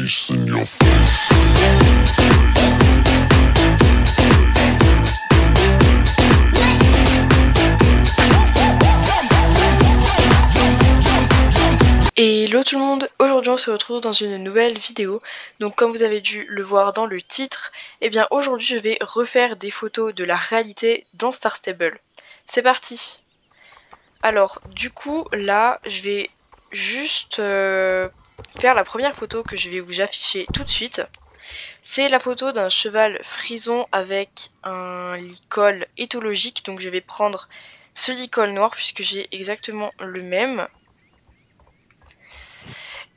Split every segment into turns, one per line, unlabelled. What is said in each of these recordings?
bass in your face.
Hello tout le monde, aujourd'hui on se retrouve dans une nouvelle vidéo. Donc comme vous avez dû le voir dans le titre, eh bien aujourd'hui je vais refaire des photos de la réalité dans Star Stable. C'est parti. Alors du coup là je vais juste faire la première photo que je vais vous afficher tout de suite. C'est la photo d'un cheval frison avec un licol éthologique. Donc je vais prendre ce licol noir puisque j'ai exactement le même.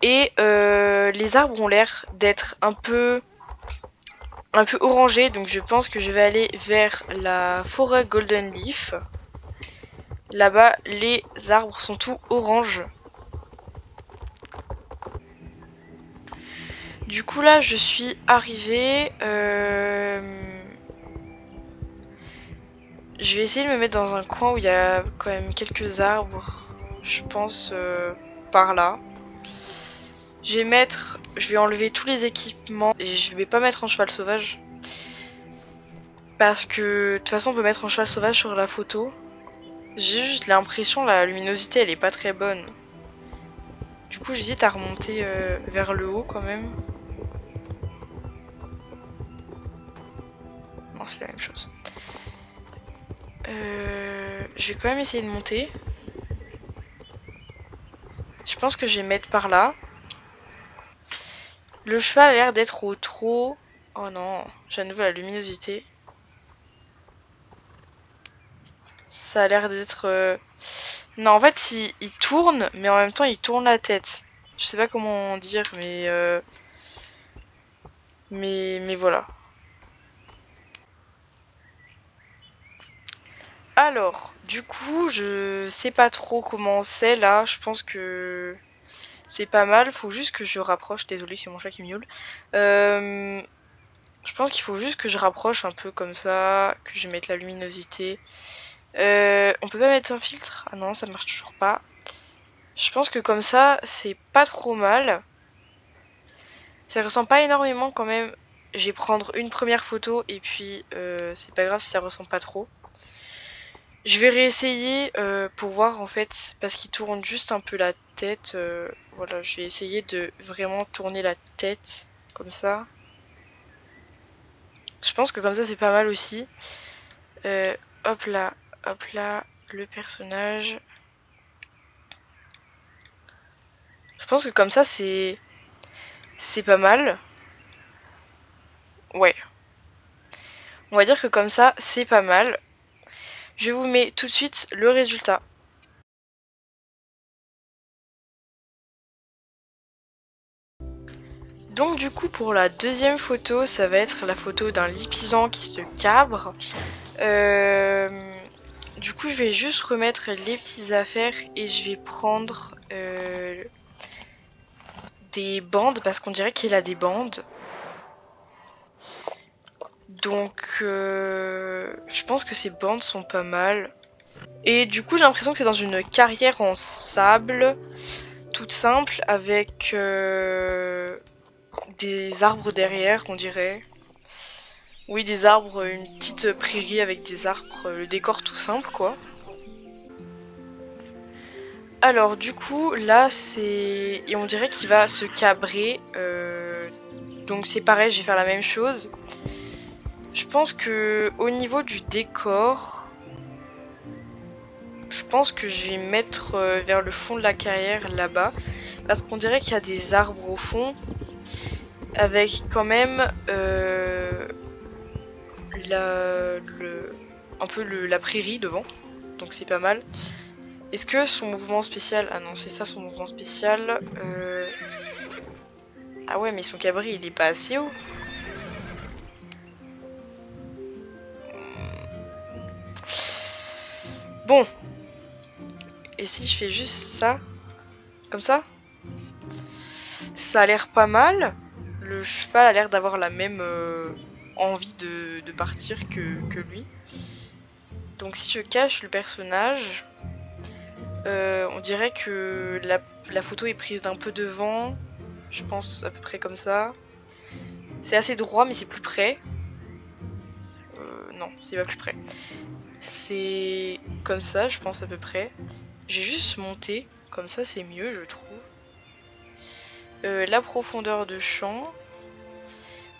Et les arbres ont l'air d'être un peu orangés, donc je pense que je vais aller vers la forêt Golden Leaf. Là-bas, les arbres sont tout orange. Du coup là, je suis arrivée. Je vais essayer de me mettre dans un coin où il y a quand même quelques arbres, je pense par là. Je vais enlever tous les équipements et je vais pas mettre en cheval sauvage. Parce que de toute façon on peut mettre en cheval sauvage sur la photo. J'ai juste l'impression la luminosité elle est pas très bonne. Du coup j'hésite à remonter vers le haut quand même. Non c'est la même chose. Je vais quand même essayer de monter. Je pense que je vais mettre par là. Le cheval a l'air d'être au trop... Oh non, j'ai à nouveau la luminosité. Ça a l'air d'être... Non, en fait, il tourne, mais en même temps, il tourne la tête. Je sais pas comment dire, mais voilà. Alors, du coup, je sais pas trop comment c'est là. Je pense que c'est pas mal. Faut juste que je rapproche. Désolée, c'est mon chat qui miaule. Je pense qu'il faut juste que je rapproche un peu comme ça, que je mette la luminosité. On peut pas mettre un filtre? Ah non, ça marche toujours pas. Je pense que comme ça, c'est pas trop mal. Ça ressemble pas énormément quand même. Je vais prendre une première photo et puis c'est pas grave si ça ressemble pas trop. Je vais réessayer pour voir en fait, parce qu'il tourne juste un peu la tête. Voilà, je vais essayer de vraiment tourner la tête comme ça. Je pense que comme ça c'est pas mal aussi. Hop là, le personnage. Je pense que comme ça c'est pas mal. Ouais. On va dire que comme ça c'est pas mal. Je vous mets tout de suite le résultat. Donc du coup pour la deuxième photo, ça va être la photo d'un lipizzan qui se cabre. Du coup je vais juste remettre les petites affaires et je vais prendre des bandes parce qu'on dirait qu'il a des bandes. Donc je pense que ces bandes sont pas mal. Et du coup j'ai l'impression que c'est dans une carrière en sable, toute simple, avec des arbres derrière on dirait. Oui, des arbres, une petite prairie avec des arbres, le décor tout simple quoi. Alors du coup là c'est... Et on dirait qu'il va se cabrer. Donc c'est pareil, je vais faire la même chose. Je pense que au niveau du décor, je pense que je vais mettre vers le fond de la carrière là-bas. Parce qu'on dirait qu'il y a des arbres au fond. Avec quand même un peu la prairie devant. Donc c'est pas mal. Est-ce que son mouvement spécial... Ah non, c'est ça son mouvement spécial. Ah ouais, mais son cabri, il est pas assez haut. Bon. Et si je fais juste ça? Comme ça? Ça a l'air pas mal. Le cheval a l'air d'avoir la même envie de partir que lui. Donc si je cache le personnage... on dirait que la photo est prise d'un peu devant. je pense à peu près comme ça. C'est assez droit mais c'est plus près. Non, c'est pas plus près. C'est comme ça, je pense à peu près. J'ai juste monté, comme ça c'est mieux je trouve. La profondeur de champ.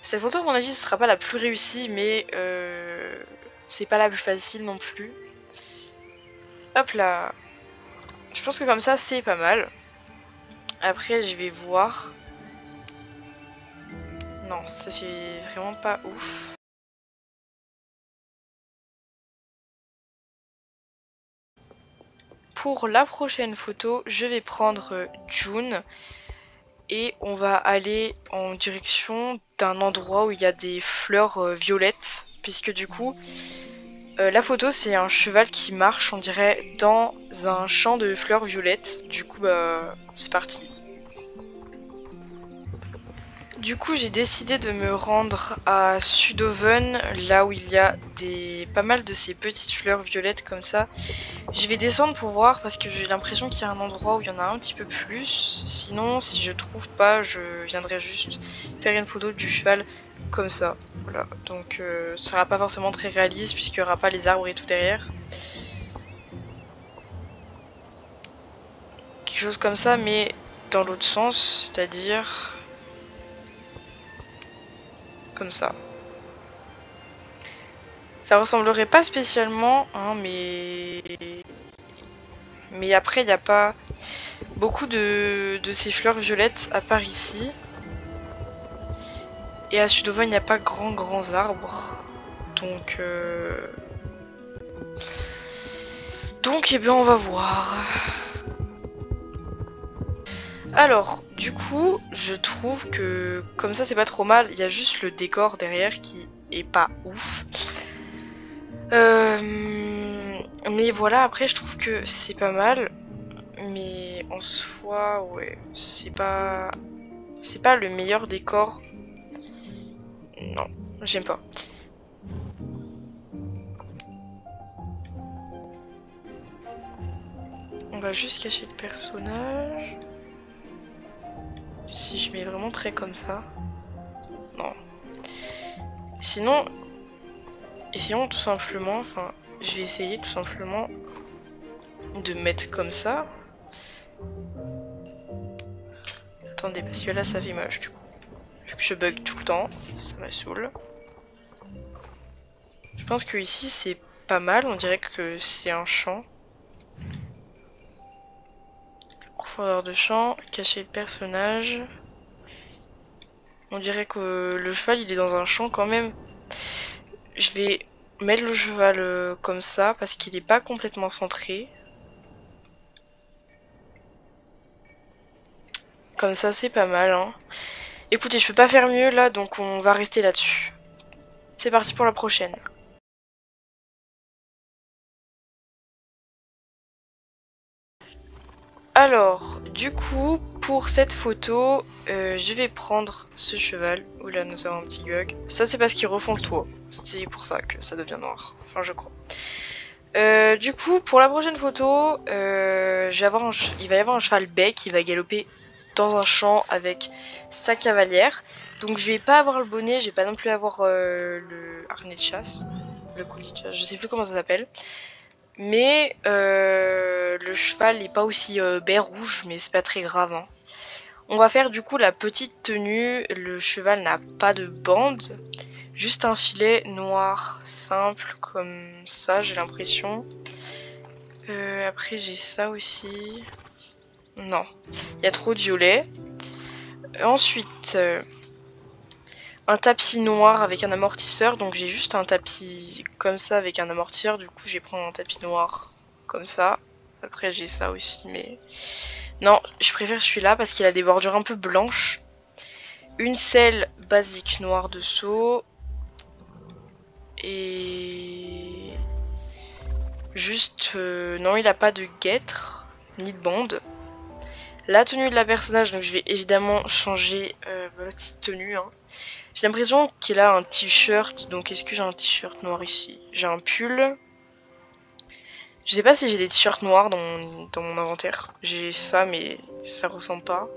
Cette photo à mon avis ce sera pas la plus réussie mais c'est pas la plus facile non plus. Hop là. Je pense que comme ça c'est pas mal. Après je vais voir. Non, ça fait vraiment pas ouf. Pour la prochaine photo, je vais prendre June et on va aller en direction d'un endroit où il y a des fleurs violettes, puisque du coup la photo c'est un cheval qui marche on dirait dans un champ de fleurs violettes. Du coup bah c'est parti. Du coup j'ai décidé de me rendre à Sudoven, là où il y a pas mal de ces petites fleurs violettes comme ça. Je vais descendre pour voir parce que j'ai l'impression qu'il y a un endroit où il y en a un petit peu plus. Sinon si je trouve pas je viendrai juste faire une photo du cheval comme ça. Voilà, donc ce sera pas forcément très réaliste puisqu'il n'y aura pas les arbres et tout derrière. Quelque chose comme ça mais dans l'autre sens, c'est-à-dire comme ça. Ça ressemblerait pas spécialement, hein, mais après il n'y a pas beaucoup de ces fleurs violettes à part ici. Et à Sudoven il n'y a pas grands arbres. Donc eh bien on va voir. Alors, du coup, je trouve que comme ça c'est pas trop mal. Il y a juste le décor derrière qui est pas ouf. Mais voilà, après je trouve que c'est pas mal. Mais en soi, ouais, c'est pas le meilleur décor. Non, j'aime pas. On va juste cacher le personnage. Si je mets vraiment très comme ça. Non. Sinon essayons tout simplement, enfin, je vais essayer tout simplement de mettre comme ça. Attendez, parce que là ça fait moche du coup. Vu que je bug tout le temps, ça me saoule. Je pense que ici c'est pas mal, on dirait que c'est un champ. Profondeur de champ, cacher le personnage. On dirait que le cheval il est dans un champ quand même. Je vais mettre le cheval comme ça parce qu'il n'est pas complètement centré. Comme ça c'est pas mal hein. Écoutez, je peux pas faire mieux là donc on va rester là-dessus. C'est parti pour la prochaine. Alors, du coup, pour cette photo, je vais prendre ce cheval. Oula, nous avons un petit bug. Ça, c'est parce qu'ils refont le toit. C'est pour ça que ça devient noir. Enfin, je crois. Du coup, pour la prochaine photo, il va y avoir un cheval bec qui va galoper dans un champ avec sa cavalière. Donc, je vais pas avoir le bonnet, je vais pas non plus avoir le harnais de chasse. Le collier de chasse, je sais plus comment ça s'appelle. Mais le cheval n'est pas aussi baie rouge, mais c'est pas très grave. Hein. On va faire du coup la petite tenue. Le cheval n'a pas de bande, juste un filet noir simple comme ça, j'ai l'impression. Après j'ai ça aussi. Non, il y a trop de violet. Ensuite, un tapis noir avec un amortisseur. Donc j'ai juste un tapis comme ça avec un amortisseur. Du coup, je vais prendre un tapis noir comme ça. Après, j'ai ça aussi, mais non, je préfère celui-là parce qu'il a des bordures un peu blanches. Une selle basique noire de seau. Et juste, non, il a pas de guêtre ni de bande. La tenue de la personnage, donc je vais évidemment changer ma petite tenue. Hein. J'ai l'impression qu'il a un t-shirt, donc est-ce que j'ai un t-shirt noir ici? J'ai un pull. Je sais pas si j'ai des t-shirts noirs dans mon inventaire. J'ai ça, mais ça ressemble pas.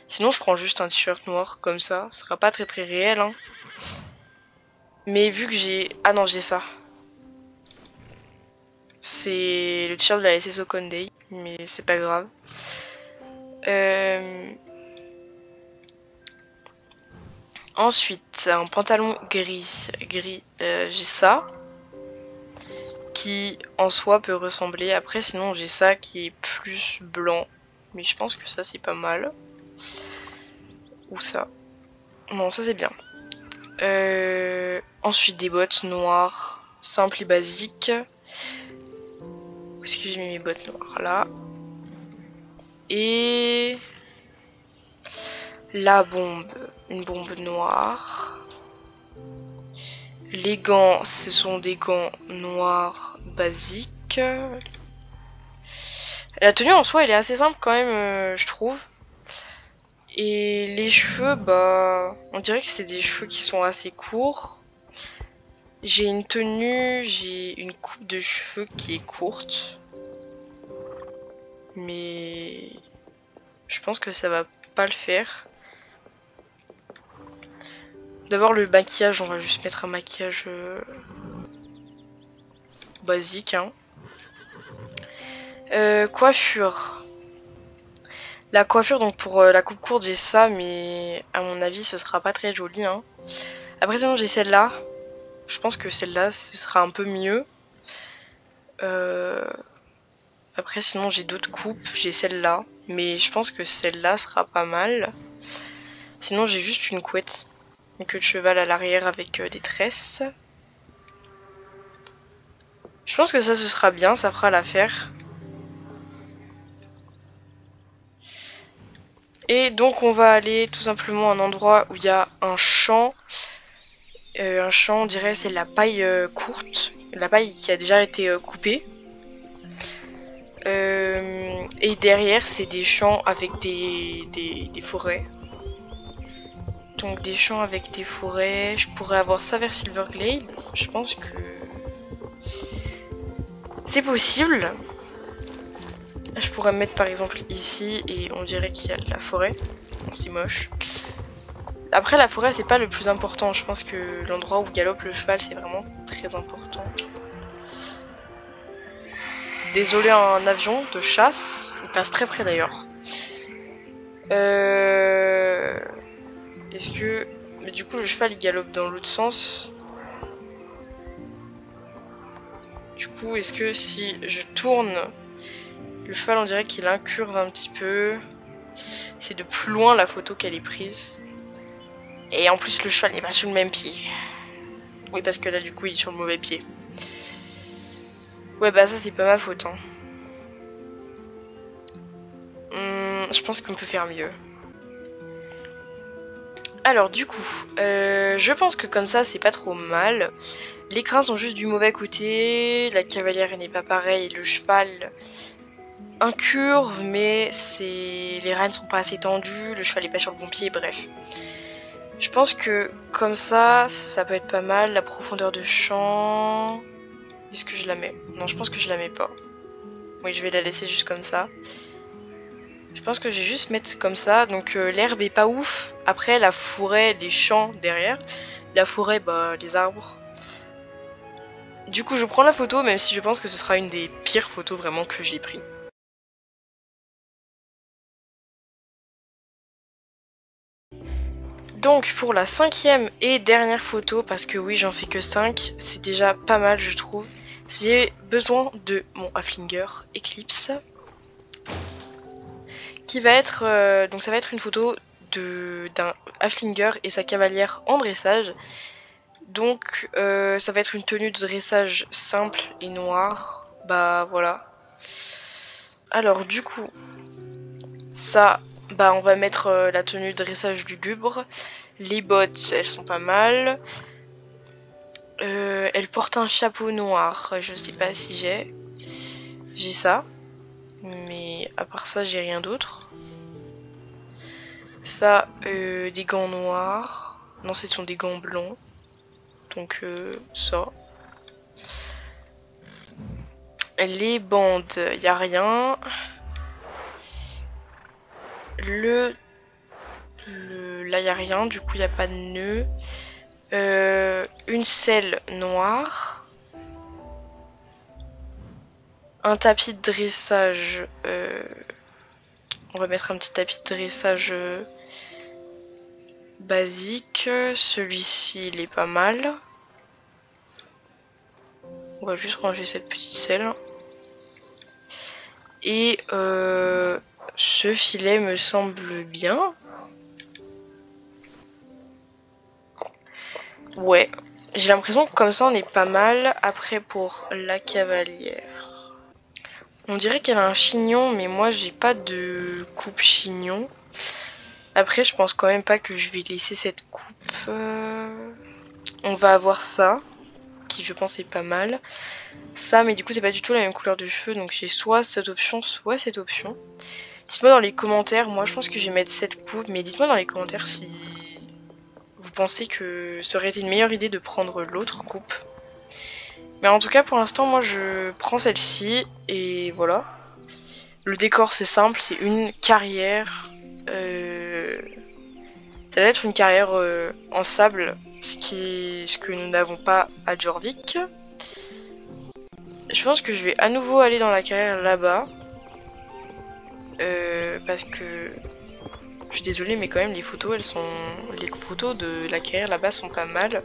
Sinon je prends juste un t-shirt noir comme ça. Ce sera pas très très réel hein. Mais vu que j'ai... Ah non j'ai ça. C'est le t-shirt de la SSO Conday. Mais c'est pas grave. Ensuite un pantalon gris. J'ai ça. Qui en soi peut ressembler. Après sinon j'ai ça qui est plus blanc. Mais je pense que ça c'est pas mal. Ou ça. Non ça c'est bien. Ensuite des bottes noires. Simples et basiques. Où est-ce que j'ai mis mes bottes noires? Là. Et... la bombe. Une bombe noire. Les gants, ce sont des gants noirs basiques. La tenue en soi, elle est assez simple quand même, je trouve. Et les cheveux, bah, on dirait que c'est des cheveux qui sont assez courts. J'ai une tenue, j'ai une coupe de cheveux qui est courte. Mais je pense que ça va pas le faire. D'abord le maquillage, on va juste mettre un maquillage basique. Hein. Coiffure. La coiffure, donc pour la coupe courte, j'ai ça, mais à mon avis, ce sera pas très joli. Hein. Après, sinon, j'ai celle-là. Je pense que celle-là, ce sera un peu mieux. Après, sinon, j'ai d'autres coupes. J'ai celle-là, mais je pense que celle-là sera pas mal. Sinon, j'ai juste une couette. Une queue de cheval à l'arrière avec des tresses. Je pense que ça, ce sera bien, ça fera l'affaire. Et donc on va aller tout simplement à un endroit où il y a un champ. Un champ, on dirait c'est la paille courte. La paille qui a déjà été coupée. Et derrière c'est des champs avec des forêts. Donc des champs avec des forêts. Je pourrais avoir ça vers Silverglade. Je pense que c'est possible. Je pourrais me mettre par exemple ici et on dirait qu'il y a de la forêt. Bon, c'est moche. Après la forêt c'est pas le plus important. Je pense que l'endroit où galope le cheval c'est vraiment très important. Désolé, un avion de chasse. Il passe très près d'ailleurs. Est-ce que... Mais du coup le cheval il galope dans l'autre sens. Du coup est-ce que si je tourne... Le cheval on dirait qu'il incurve un petit peu. C'est de plus loin la photo qu'elle est prise. Et en plus le cheval n'est pas sur le même pied. Oui parce que là du coup il est sur le mauvais pied. Ouais bah ça c'est pas ma faute hein. Je pense qu'on peut faire mieux. Alors du coup, je pense que comme ça c'est pas trop mal. Les crins sont juste du mauvais côté, la cavalière n'est pas pareille, le cheval incurve mais les rênes sont pas assez tendues, le cheval est pas sur le bon pied, bref. Je pense que comme ça peut être pas mal. La profondeur de champ... Est-ce que je la mets? Non, je pense que je la mets pas. Oui, je vais la laisser juste comme ça. Je pense que je vais juste mettre comme ça. Donc l'herbe est pas ouf. Après la forêt, les champs derrière. La forêt, bah les arbres. Du coup je prends la photo même si je pense que ce sera une des pires photos vraiment que j'ai pris. Donc pour la 5e et dernière photo, parce que oui j'en fais que 5, c'est déjà pas mal je trouve. J'ai besoin de mon Haflinger Eclipse. Qui va être, donc ça va être une photo d'un Haflinger et sa cavalière en dressage. Donc ça va être une tenue de dressage simple et noire. Bah voilà. Alors du coup, ça, bah on va mettre la tenue de dressage lugubre. Les bottes, elles sont pas mal. Elle porte un chapeau noir. Je sais pas si j'ai ça. Mais à part ça, j'ai rien d'autre. Ça, des gants noirs. Non, ce sont des gants blancs. Donc ça. Les bandes, il n'y a rien. Le Là, il n'y a rien, du coup, il n'y a pas de nœud. Une selle noire. Un tapis de dressage. On va mettre un petit tapis de dressage basique. Celui-ci, il est pas mal. On va juste ranger cette petite selle. Et ce filet me semble bien. Ouais, j'ai l'impression que comme ça on est pas mal. Après pour la cavalière, on dirait qu'elle a un chignon, mais moi j'ai pas de coupe chignon. Après je pense quand même pas que je vais laisser cette coupe. On va avoir ça, qui je pense est pas mal. Ça, mais du coup c'est pas du tout la même couleur de cheveux, donc j'ai soit cette option, soit cette option. Dites-moi dans les commentaires, moi je pense que je vais mettre cette coupe, mais dites-moi dans les commentaires si vous pensez que ça aurait été une meilleure idée de prendre l'autre coupe. Mais en tout cas pour l'instant moi je prends celle-ci et voilà. Le décor c'est simple, c'est une carrière. Ça va être une carrière en sable, ce que nous n'avons pas à Jorvik. Je pense que je vais à nouveau aller dans la carrière là-bas. Parce que je suis désolée mais quand même les photos les photos de la carrière là-bas sont pas mal.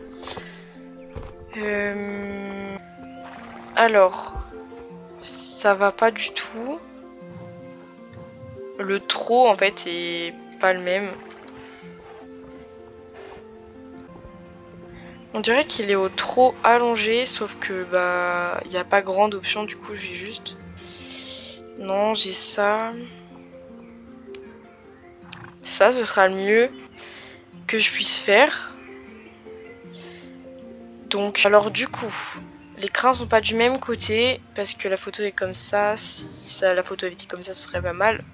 Alors ça va pas du tout. Le trot en fait est pas le même. On dirait qu'il est au trot allongé, sauf que bah il n'y a pas grande option, du coup j'ai juste. Non, j'ai ça. Ça, ce sera le mieux que je puisse faire. Donc, alors du coup, les crins sont pas du même côté parce que la photo est comme ça. Si la photo avait été comme ça, ce serait pas mal.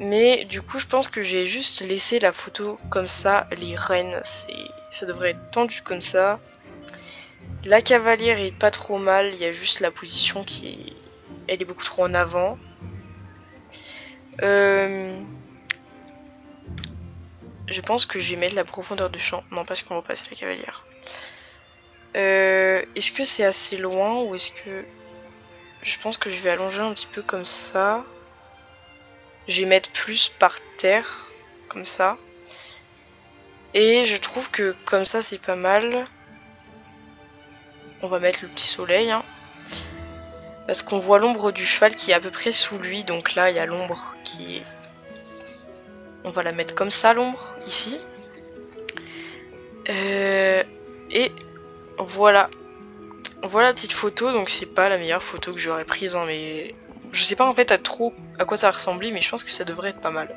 Mais du coup, je pense que j'ai juste laissé la photo comme ça. Les rênes, ça devrait être tendu comme ça. La cavalière est pas trop mal. Il y a juste la position elle est beaucoup trop en avant. Je pense que je vais mettre la profondeur de champ. Non, parce qu'on va passer la cavalière. Est-ce que c'est assez loin ou est-ce que... Je pense que je vais allonger un petit peu comme ça. Je vais mettre plus par terre, comme ça. Et je trouve que comme ça c'est pas mal. On va mettre le petit soleil. Hein, parce qu'on voit l'ombre du cheval qui est à peu près sous lui. Donc là il y a l'ombre qui est... On va la mettre comme ça l'ombre, ici. Et voilà. Voilà la petite photo. Donc c'est pas la meilleure photo que j'aurais prise. Hein, mais je sais pas en fait à quoi ça ressemblait. Mais je pense que ça devrait être pas mal.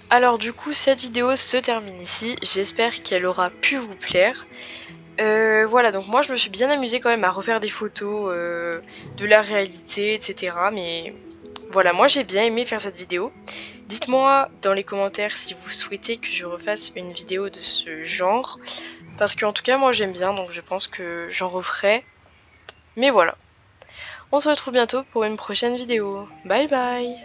Alors du coup cette vidéo se termine ici, j'espère qu'elle aura pu vous plaire. Voilà, donc moi je me suis bien amusée quand même à refaire des photos de la réalité, etc. Mais voilà, moi j'ai bien aimé faire cette vidéo. Dites-moi dans les commentaires si vous souhaitez que je refasse une vidéo de ce genre. Parce qu'en tout cas moi j'aime bien, donc je pense que j'en referai. Mais voilà, on se retrouve bientôt pour une prochaine vidéo. Bye bye!